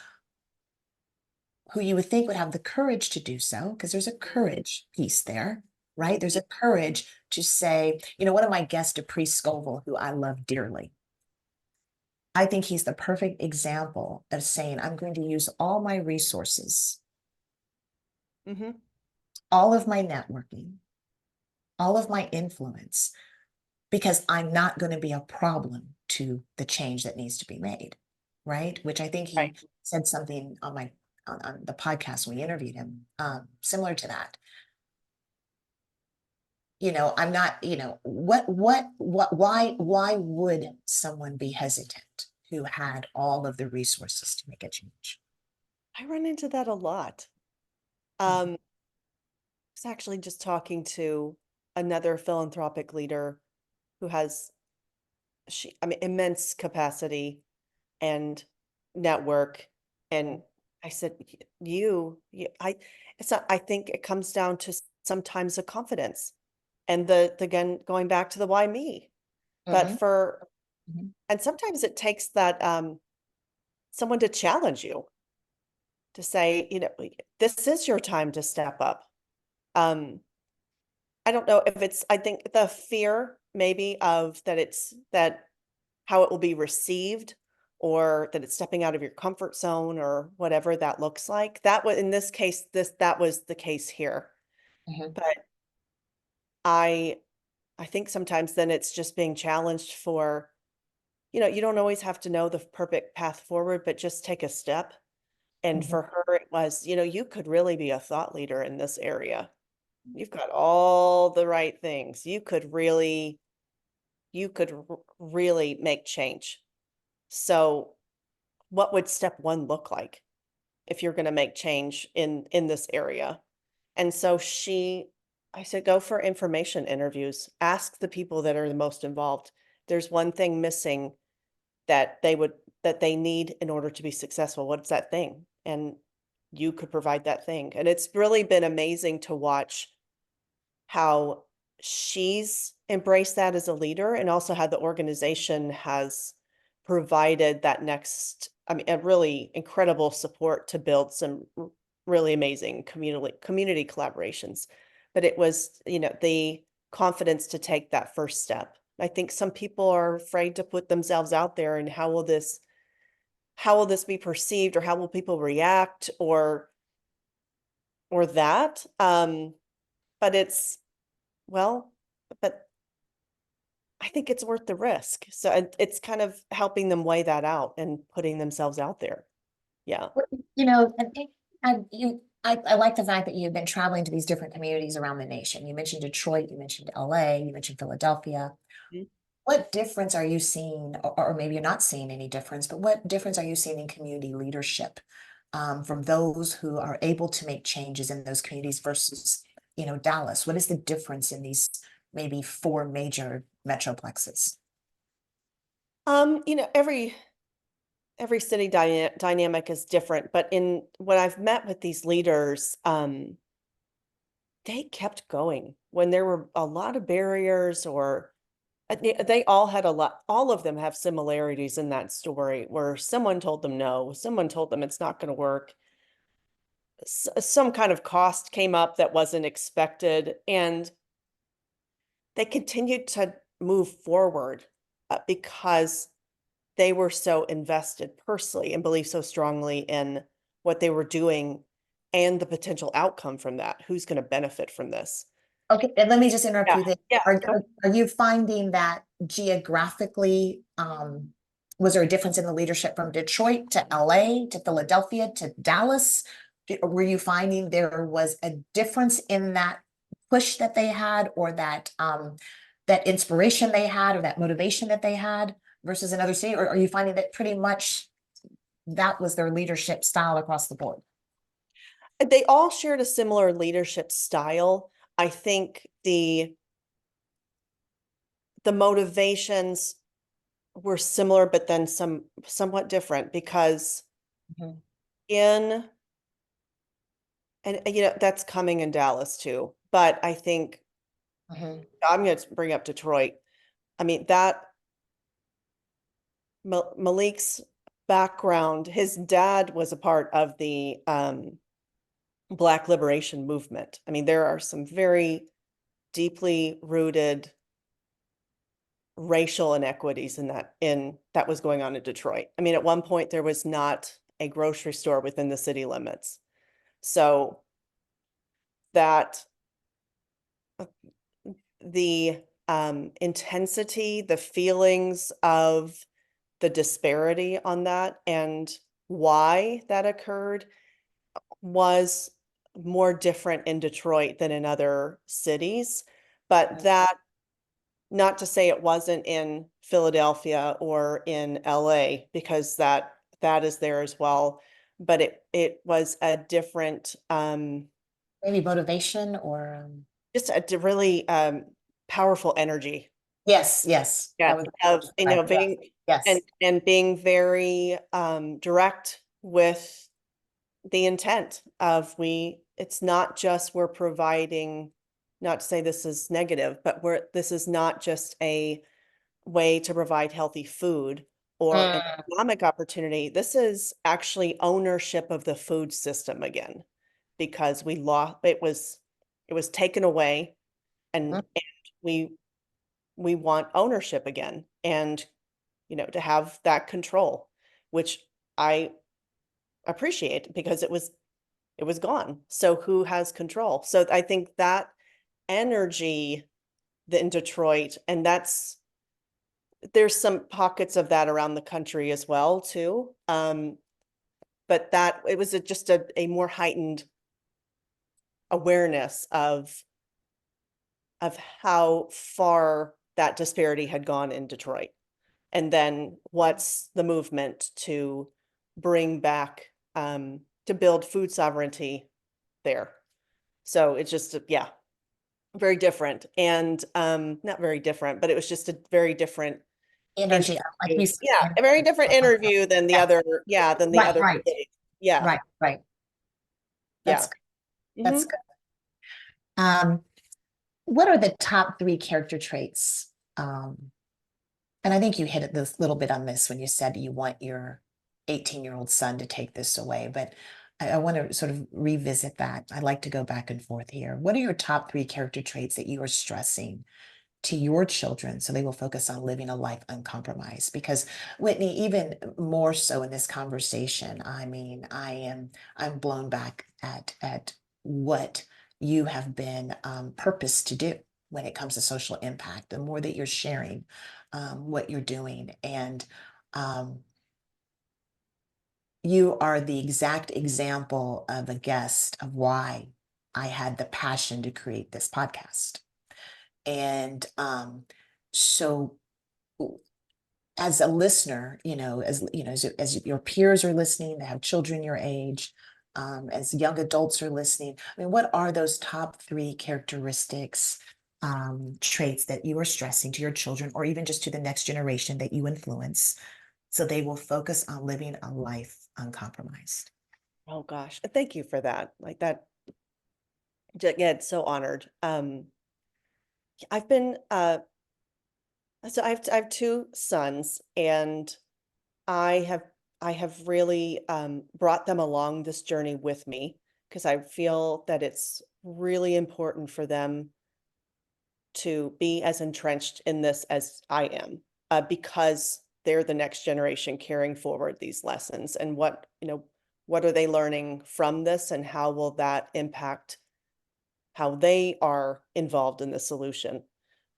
[SPEAKER 1] who you would think would have the courage to do so, because there's a courage piece there, right? There's a courage to say, one of my guests, Dupree Scoville, who I love dearly, I think he's the perfect example of saying, I'm going to use all my resources, all of my networking, all of my influence, because I'm not going to be a problem to the change that needs to be made, right? Which I think he
[SPEAKER 2] Right.
[SPEAKER 1] said something on the podcast when we interviewed him, similar to that. I'm not, why would someone be hesitant who had all of the resources to make a change?
[SPEAKER 2] I run into that a lot. I was actually just talking to another philanthropic leader who has immense capacity and network. And I said, it's not, I think it comes down to sometimes the confidence and again, going back to the why me, but
[SPEAKER 1] Mhm, mhm,
[SPEAKER 2] and sometimes it takes that, someone to challenge you to say, this is your time to step up. Um, I don't know if I think the fear maybe of that how it will be received, or that it's stepping out of your comfort zone, or whatever that looks like. That was in this case, that was the case here.
[SPEAKER 1] mhm,
[SPEAKER 2] But I I think sometimes then it's just being challenged for, you don't always have to know the perfect path forward, but just take a step. And
[SPEAKER 1] mhm,
[SPEAKER 2] for her, it was, you could really be a thought leader in this area. You've got all the right things. You could really make change. So, what would step 1 look like if you're gonna make change in this area? And so I said, "Go for information interviews. Ask the people that are the most involved. There's one thing missing that they need in order to be successful. What's that thing?" And you could provide that thing. And it's really been amazing to watch how she's embraced that as a leader, and also how the organization has provided that a really incredible support to build some really amazing community collaborations. But it was, the confidence to take that first step. I think some people are afraid to put themselves out there, and how will this be perceived, or how will people react, or that. But well, but I think it's worth the risk. So it's kind of helping them weigh that out and putting themselves out there. Yeah.
[SPEAKER 1] Well, I like the fact that you've been traveling to these different communities around the nation. You mentioned Detroit, you mentioned LA, you mentioned Philadelphia.
[SPEAKER 2] Mhm.
[SPEAKER 1] What difference are you seeing, or maybe you're not seeing any difference, but what difference are you seeing in community leadership, from those who are able to make changes in those communities versus, Dallas? What is the difference in these maybe four major metroplexes?
[SPEAKER 2] Every city dynamic is different, but in when I've met with these leaders, they kept going. when there were a lot of barriers, or they all had a lot, all of them have similarities in that story where someone told them no, someone told them it's not going to work. Some kind of cost came up that wasn't expected, and they continued to move forward because they were so invested personally and believed so strongly in what they were doing and the potential outcome from that. Who's going to benefit from this?
[SPEAKER 1] Okay, and let me just interrupt
[SPEAKER 2] Yeah,
[SPEAKER 1] you there.
[SPEAKER 2] yeah.
[SPEAKER 1] Are you finding that geographically, was there a difference in the leadership from Detroit to LA to Philadelphia to Dallas? Were you finding there was a difference in that push that they had, or that that inspiration they had, or that motivation that they had versus another city? Or are you finding that pretty much that was their leadership style across the board?
[SPEAKER 2] They all shared a similar leadership style. I think the motivations were similar, but then somewhat different, because
[SPEAKER 1] Mhm.
[SPEAKER 2] in and that's coming in Dallas too. But I think
[SPEAKER 1] Mhm.
[SPEAKER 2] I'm going to bring up Detroit. I mean, that Malik's background, his dad was a part of the Black liberation movement. I mean, there are some very deeply rooted racial inequities in that was going on in Detroit. I mean, at one point there was not a grocery store within the city limits. So that the intensity, the feelings of the disparity on that and why that occurred was more different in Detroit than in other cities. But that, not to say it wasn't in Philadelphia or in LA, because that is there as well. But it was a different,
[SPEAKER 1] Maybe motivation or
[SPEAKER 2] just a really powerful energy.
[SPEAKER 1] yes, yes,
[SPEAKER 2] Yeah,
[SPEAKER 1] that
[SPEAKER 2] of
[SPEAKER 1] was what I,
[SPEAKER 2] being
[SPEAKER 1] yes.
[SPEAKER 2] and being very direct with the intent of it's not just we're providing, not to say this is negative, but this is not just a way to provide healthy food or an
[SPEAKER 1] Mm,
[SPEAKER 2] economic opportunity. This is actually ownership of the food system again, because we lost it was taken away,
[SPEAKER 1] mhm.
[SPEAKER 2] and we want ownership again, and to have that control, which I appreciate, because it was gone. So who has control? So I think that energy in Detroit, and there's some pockets of that around the country as well too. But that it was just a more heightened awareness of how far that disparity had gone in Detroit. And then what's the movement to bring back, to build food sovereignty there. So it's just, yeah, very different. And not very different, but it was just a very different
[SPEAKER 1] Energy, like
[SPEAKER 2] interview.
[SPEAKER 1] you said.
[SPEAKER 2] Yeah, a very different interview than the
[SPEAKER 1] Yeah,
[SPEAKER 2] other, yeah, than the
[SPEAKER 1] right,
[SPEAKER 2] other
[SPEAKER 1] right,
[SPEAKER 2] cities. Yeah,
[SPEAKER 1] right, right. That's
[SPEAKER 2] yeah.
[SPEAKER 1] good.
[SPEAKER 2] Hmm.
[SPEAKER 1] That's good. Um, what are the top three character traits? And I think you hit it this little bit on this when you said you want your 18-year-old son to take this away, but I want to sort of revisit that. I like to go back and forth here. What are your top three character traits that you are stressing to your children so they will focus on living a life uncompromised? Because Whitney, even more so in this conversation, I mean, I'm blown back at what you have been purposed to do when it comes to social impact. The more that you're sharing what you're doing, and um, you are the exact example of a guest of why I had the passion to create this podcast. And so as a listener, as your peers are listening, that have children your age, as young adults are listening, I mean, what are those top three characteristics, traits that you are stressing to your children, or even just to the next generation that you influence, so they will focus on living a life uncompromised?
[SPEAKER 2] Oh gosh, thank you for that. Like that, yeah, it's so honored. I've been, so I have two sons, and I have I have really brought them along this journey with me because I feel that it's really important for them to be as entrenched in this as I am, because they're the next generation carrying forward these lessons. And what are they learning from this, and how will that impact how they are involved in the solution?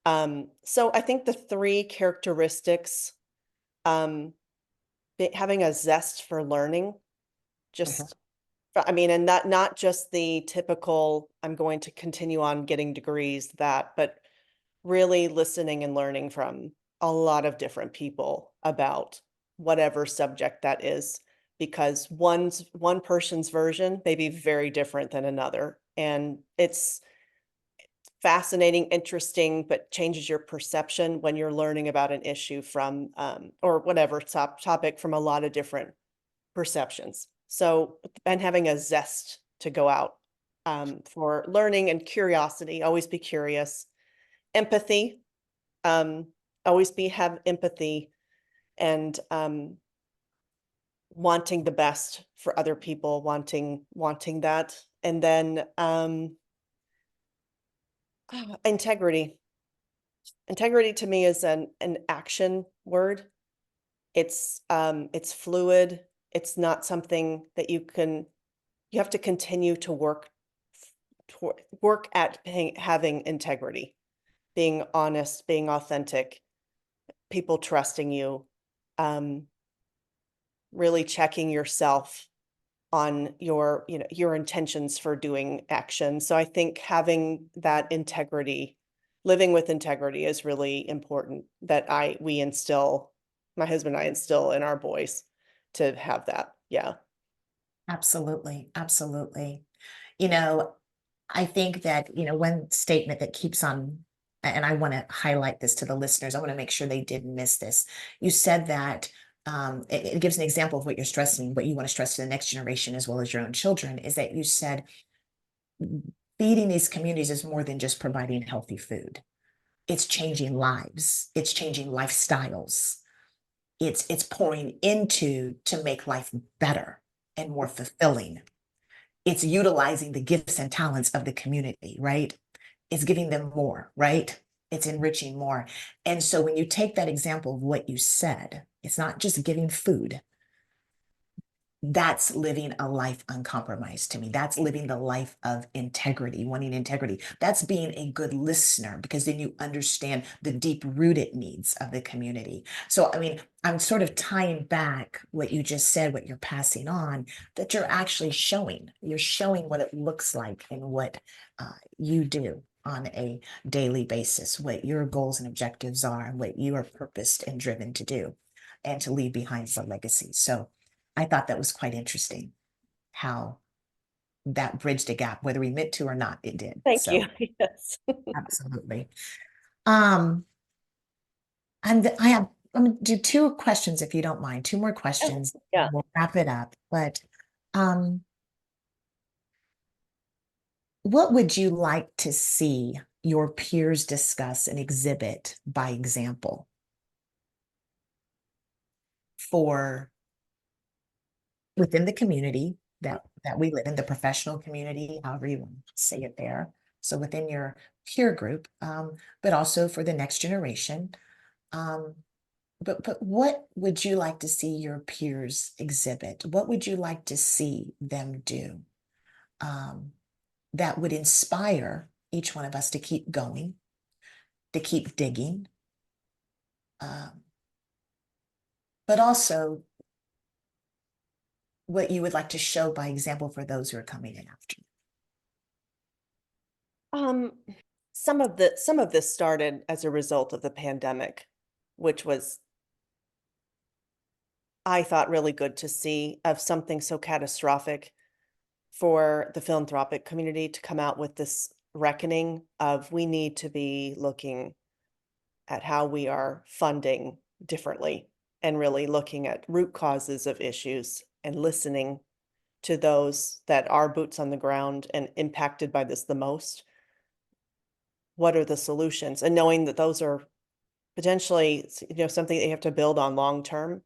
[SPEAKER 2] So I think the three characteristics, um, having a zest for learning,
[SPEAKER 1] Mhm.
[SPEAKER 2] just, I mean, and not just the typical, I'm going to continue on getting degrees, but really listening and learning from a lot of different people about whatever subject that is, because one person's version may be very different than another, and it's fascinating, interesting, but changes your perception when you're learning about an issue from, or whatever topic, from a lot of different perceptions. So, and having a zest to go out, for learning and curiosity, always be curious. Empathy, um, always have empathy, and wanting the best for other people, wanting that. And then integrity. Integrity to me is an action word. It's fluid. It's not something that you have to continue to work at having integrity, being honest, being authentic, people trusting you, um, really checking yourself on your intentions for doing action. So I think having that integrity, living with integrity, is really important, that I we instill my husband and I instill in our boys to have that. Yeah.
[SPEAKER 1] Absolutely. Absolutely. You know, I think that, one statement that keeps on, and I want to highlight this to the listeners, I want to make sure they didn't miss this. You said that it gives an example of what you're stressing, what you want to stress to the next generation as well as your own children, is that you said feeding these communities is more than just providing healthy food. It's changing lives, it's changing lifestyles, it's pouring into to make life better and more fulfilling. It's utilizing the gifts and talents of the community, right? It's giving them more, right? It's enriching more. And so when you take that example of what you said, it's not just giving food. That's living a life uncompromised to me. That's living the life of integrity, wanting integrity. That's being a good listener, because then you understand the deep rooted needs of the community. So, I mean, I'm sort of tying back what you just said, what you're passing on, that you're actually showing. You're showing what it looks like and what you do on a daily basis, what your goals and objectives are, and what you are purposed and driven to do, and to leave behind for legacy. So, I thought that was quite interesting how that bridged a gap, whether we meant to or not, it did.
[SPEAKER 2] Thank you.
[SPEAKER 1] So
[SPEAKER 2] Yes.
[SPEAKER 1] absolutely. Um, and I have, I'm gonna do two questions if you don't mind, two more
[SPEAKER 2] Oh,
[SPEAKER 1] questions.
[SPEAKER 2] yeah.
[SPEAKER 1] We'll wrap it up. But um, what would you like to see your peers discuss and exhibit by example for within the community that we live in, the professional community, however you want to say it there. So within your peer group, but also for the next generation. Um, but what would you like to see your peers exhibit? What would you like to see them do, um, that would inspire each one of us to keep going, to keep digging, um, but also what you would like to show by example for those who are coming in after you?
[SPEAKER 2] Um, some of this started as a result of the pandemic, which was, I thought, really good to see, of something so catastrophic, for the philanthropic community to come out with this reckoning of, we need to be looking at how we are funding differently, and really looking at root causes of issues and listening to those that are boots on the ground and impacted by this the most. what are the solutions, and knowing that those are potentially, something that you have to build on long term.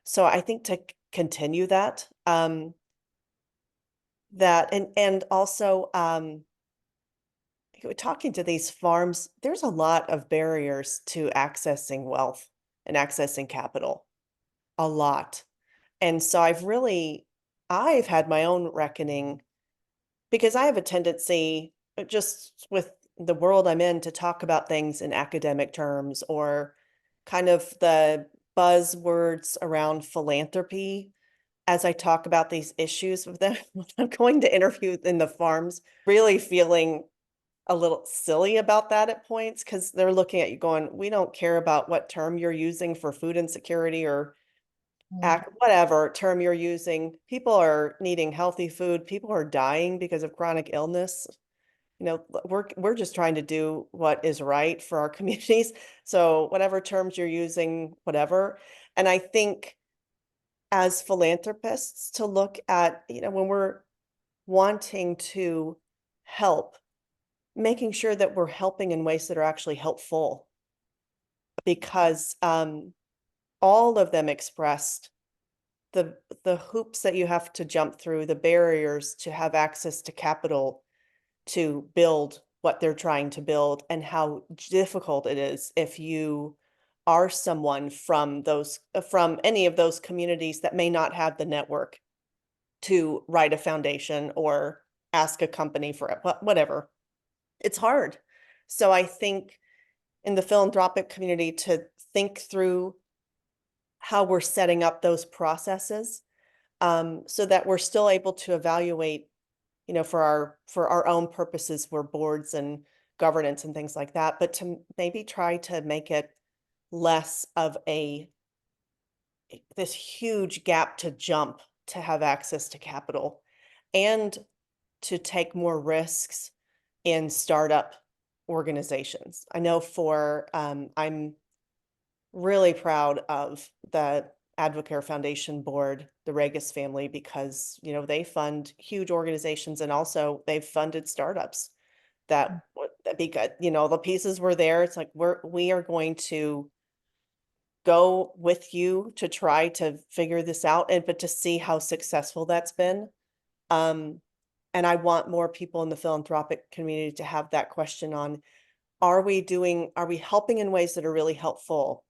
[SPEAKER 2] So I think to continue that, and also, talking to these farms, there's a lot of barriers to accessing wealth and accessing capital, a lot. And so I've had my own reckoning because I have a tendency, just with the world I'm in, to talk about things in academic terms or kind of the buzzwords around philanthropy as I talk about these issues with them. When I'm going to interview in the farms, really feeling a little silly about that at points because they're looking at you going, we don't care about what term you're using for food insecurity or
[SPEAKER 1] Mm.
[SPEAKER 2] whatever term you're using. People are needing healthy food. People are dying because of chronic illness. We're just trying to do what is right for our communities. So whatever terms you're using, whatever. And I think as philanthropists to look at, when we're wanting to help, making sure that we're helping in ways that are actually helpful because all of them expressed the hoops that you have to jump through, the barriers to have access to capital to build what they're trying to build, and how difficult it is if you are someone from any of those communities that may not have the network to write a foundation or ask a company for it, whatever. It's hard. So I think in the philanthropic community to think through how we're setting up those processes, so that we're still able to evaluate, for our own purposes, we're boards and governance and things like that, but to maybe try to make it less of this huge gap to jump to have access to capital and to take more risks in startup organizations. I know I'm really proud of the AdvoCare Foundation board, the Regis family, because, they fund huge organizations and also they've funded startups that be good. The pieces were there. It's like we are going to go with you to try to figure this out but to see how successful that's been. Um, and I want more people in the philanthropic community to have that question on, are we helping in ways that are really helpful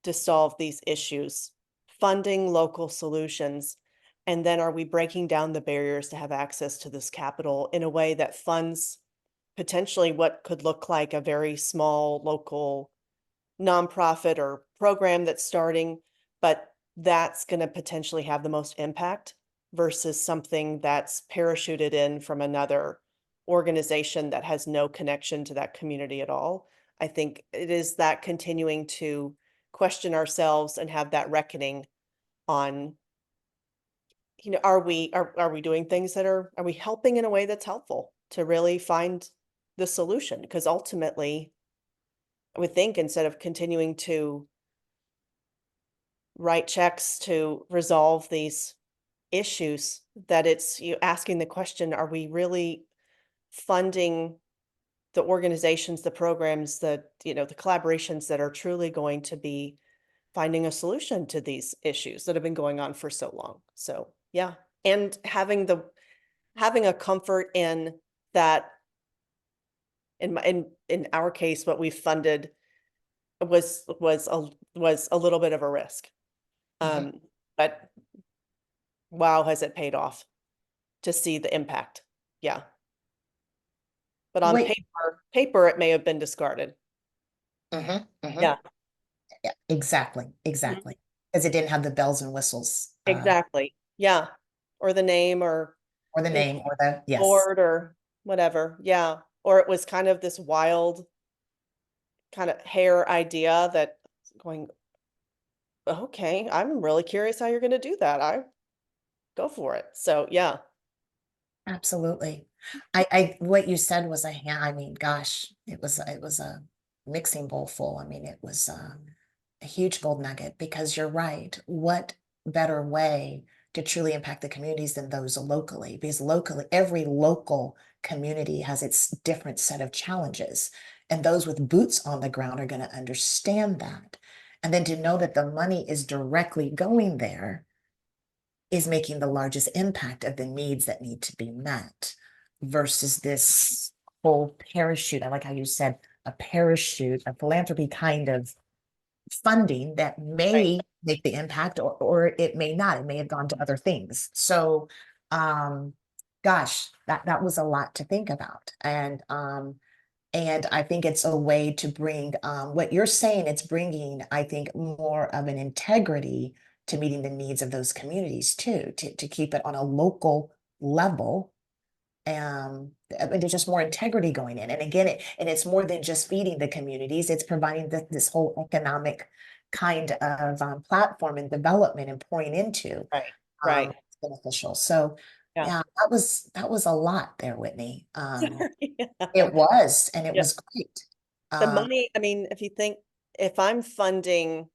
[SPEAKER 2] to solve these issues, funding local solutions, and then are we breaking down the barriers to have access to this capital in a way that funds potentially what could look like a very small local nonprofit or program that's starting, but that's going to potentially have the most impact versus something that's parachuted in from another organization that has no connection to that community at all. I think it is that continuing to question ourselves and have that reckoning on, are we doing things are we helping in a way that's helpful to really find the solution? Because ultimately, I would think instead of continuing to write checks to resolve these issues, that it's you asking the question, are we really funding the organizations, the programs, the collaborations that are truly going to be finding a solution to these issues that have been going on for so long. So, yeah. And having a comfort in that in our case, what we funded was a little bit of a risk.
[SPEAKER 1] Mhm.
[SPEAKER 2] But wow, has it paid off to see the impact. Yeah. But on
[SPEAKER 1] Wait.
[SPEAKER 2] paper, it may have been discarded.
[SPEAKER 1] Mhm, mhm.
[SPEAKER 2] Yeah.
[SPEAKER 1] Yeah, exactly,
[SPEAKER 2] Mhm.
[SPEAKER 1] exactly. Because it didn't have the bells and whistles,
[SPEAKER 2] Exactly. Yeah. Or the name or,
[SPEAKER 1] or the
[SPEAKER 2] you know,
[SPEAKER 1] name or the yes.
[SPEAKER 2] board or whatever. Yeah. Or it was kind of this wild kind of hair idea that going, okay, I'm really curious how you're going to do that. I go for it. So yeah.
[SPEAKER 1] Absolutely. I what you said was I mean, gosh, it was a mixing bowl full. I mean, it was a huge gold nugget because you're right. What better way to truly impact the communities than those locally, because locally, every local community has its different set of challenges. And those with boots on the ground are going to understand that. And then to know that the money is directly going there is making the largest impact of the needs that need to be met versus this whole parachute. I like how you said a parachute, a philanthropy kind of funding that
[SPEAKER 2] Right.
[SPEAKER 1] may make the impact or it may not. It may have gone to other things. So gosh, that was a lot to think about. And I think it's a way to bring what you're saying, it's bringing, I think, more of an integrity to meeting the needs of those communities too, to keep it on a local level. And there's just more integrity going in. And again, it's more than just feeding the communities, it's providing this whole economic kind of platform and development and pouring into
[SPEAKER 2] Right. Right.
[SPEAKER 1] beneficial. So
[SPEAKER 2] Yeah.
[SPEAKER 1] yeah, that was a lot there, Whitney.
[SPEAKER 2] Sorry.
[SPEAKER 1] It was, and it
[SPEAKER 2] Yeah.
[SPEAKER 1] was great.
[SPEAKER 2] The
[SPEAKER 1] Um,
[SPEAKER 2] money, I mean, if you think, if I'm funding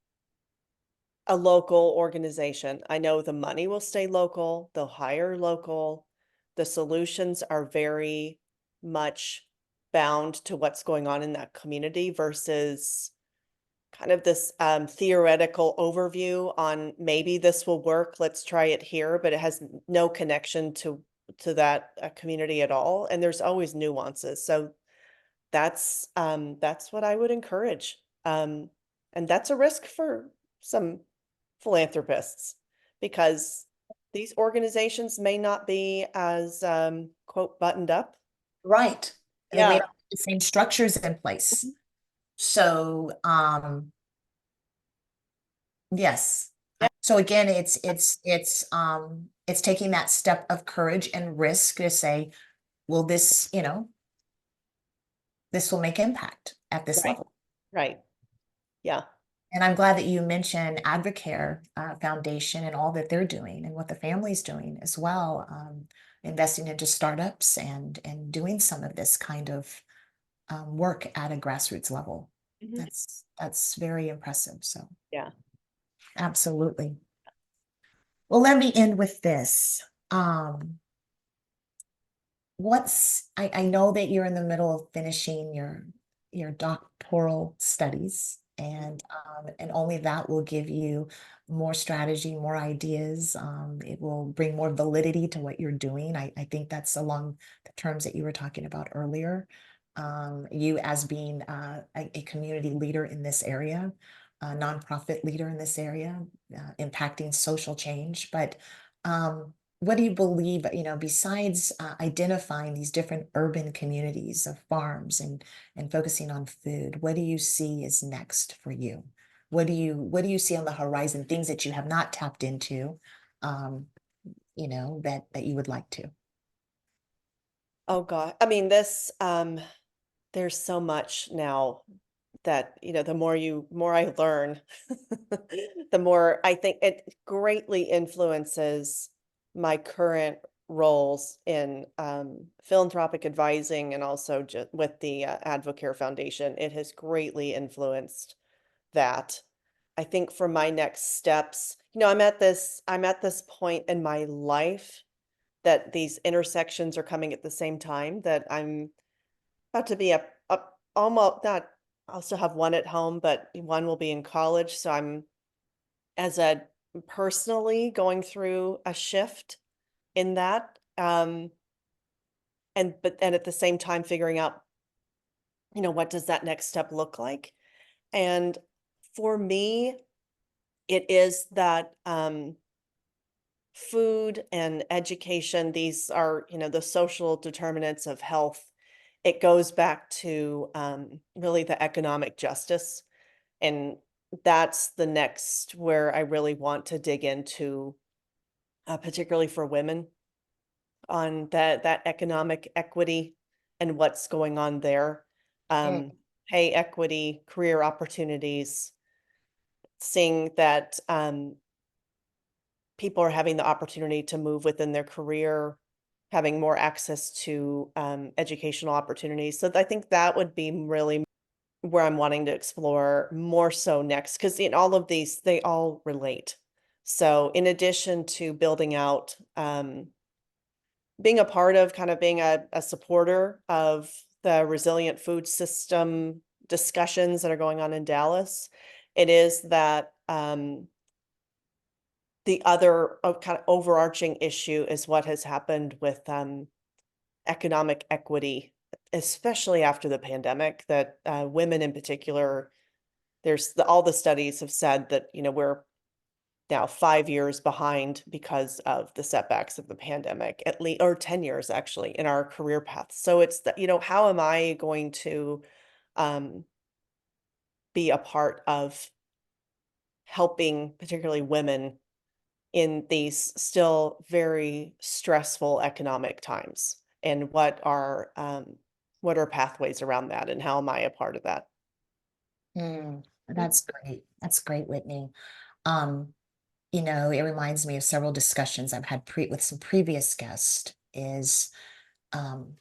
[SPEAKER 2] a local organization, I know the money will stay local, they'll hire local. The solutions are very much bound to what's going on in that community versus kind of this theoretical overview on maybe this will work, let's try it here, but it has no connection to that community at all. And there's always nuances. So that's what I would encourage. And that's a risk for some philanthropists because these organizations may not be as quote buttoned up.
[SPEAKER 1] right. And they may
[SPEAKER 2] Yeah.
[SPEAKER 1] not have the same structures in place.
[SPEAKER 2] Mhm.
[SPEAKER 1] So, yes.
[SPEAKER 2] Yeah.
[SPEAKER 1] So again, it's taking that step of courage and risk to say, will this, this will make impact at this
[SPEAKER 2] Right.
[SPEAKER 1] level.
[SPEAKER 2] Right. Yeah.
[SPEAKER 1] And I'm glad that you mentioned AdvoCare Foundation and all that they're doing and what the family's doing as well, investing into startups and doing some of this kind of work at a grassroots level.
[SPEAKER 2] Mhm.
[SPEAKER 1] That's very impressive. So
[SPEAKER 2] Yeah.
[SPEAKER 1] absolutely. Well, let me end with this. Um, I know that you're in the middle of finishing your doctoral studies and only that will give you more strategy, more ideas. It will bring more validity to what you're doing. I think that's along the terms that you were talking about earlier. You as being a community leader in this area, a nonprofit leader in this area, impacting social change. But what do you believe, besides identifying these different urban communities of farms and focusing on food, what do you see is next for you? What do you see on the horizon, things that you have not tapped into, um, that you would like to?
[SPEAKER 2] Oh God. I mean, there's so much now that, the more I learn, the more I think it greatly influences my current roles in philanthropic advising and also with the AdvoCare Foundation. It has greatly influenced that. I think for my next steps, I'm at this point in my life that these intersections are coming at the same time that I'm about to be up almost not I'll still have one at home, but one will be in college, so I'm as a personally going through a shift in that, and at the same time figuring out, what does that next step look like? And for me, it is that, food and education, these are, the social determinants of health. It goes back to, really the economic justice. And that's the next where I really want to dig into, particularly for women, on that economic equity and what's going on there.
[SPEAKER 1] Mm,
[SPEAKER 2] Um, Pay equity, career opportunities, seeing that people are having the opportunity to move within their career, having more access to educational opportunities. So I think that would be really where I'm wanting to explore more so next, because in all of these, they all relate. So in addition to building out, being a part of kind of being a supporter of the resilient food system discussions that are going on in Dallas, it is that the other kind of overarching issue is what has happened with economic equity, especially after the pandemic, that women in particular, all the studies have said that, we're now 5 years behind because of the setbacks of the pandemic, at least, or 10 years actually, in our career paths. So it's that, how am I going to um, be a part of helping particularly women in these still very stressful economic times? And what are pathways around that, and how am I a part of that?
[SPEAKER 1] That's great. That's great, Whitney. Um, it reminds me of several discussions I've had with some previous guests is, um,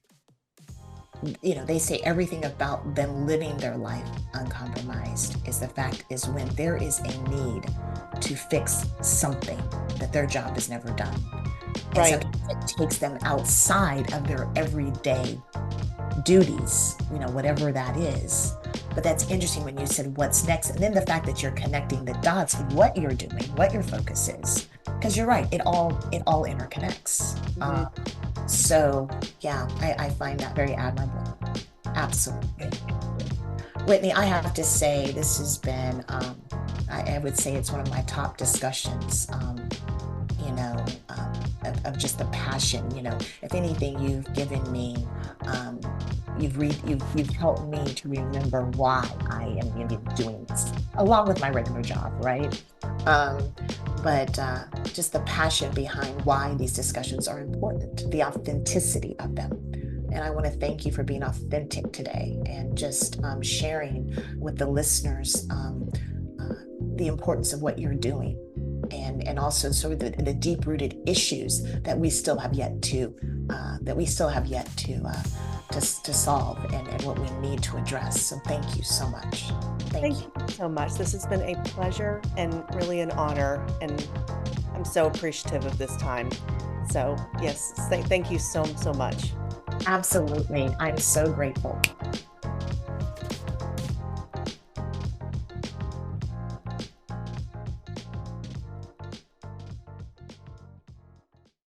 [SPEAKER 1] they say everything about them living their life uncompromised is the fact is when there is a need to fix something that their job has never done. And
[SPEAKER 2] Right.
[SPEAKER 1] sometimes it takes them outside of their everyday duties, whatever that is. But that's interesting when you said what's next. And then the fact that you're connecting the dots, what you're doing, what your focus is. Because you're right, it all interconnects.
[SPEAKER 2] Mhm.
[SPEAKER 1] So yeah, I find that very admirable. Absolutely. Whitney, I have to say this has been I would say it's one of my top discussions. You know, of just the passion. If anything, you've given me, you've helped me to remember why I am even doing this, along with my regular job, right? Um, but just the passion behind why these discussions are important, the authenticity of them. And I want to thank you for being authentic today and just sharing with the listeners uh, the importance of what you're doing and also sort of the deep-rooted issues that we still have yet to to solve and what we need to address. So thank you so much. Thank
[SPEAKER 2] Thank
[SPEAKER 1] you.
[SPEAKER 2] you so much. This has been a pleasure and really an honor, and I'm so appreciative of this time. So yes, thank you so much.
[SPEAKER 1] Absolutely. I'm so grateful.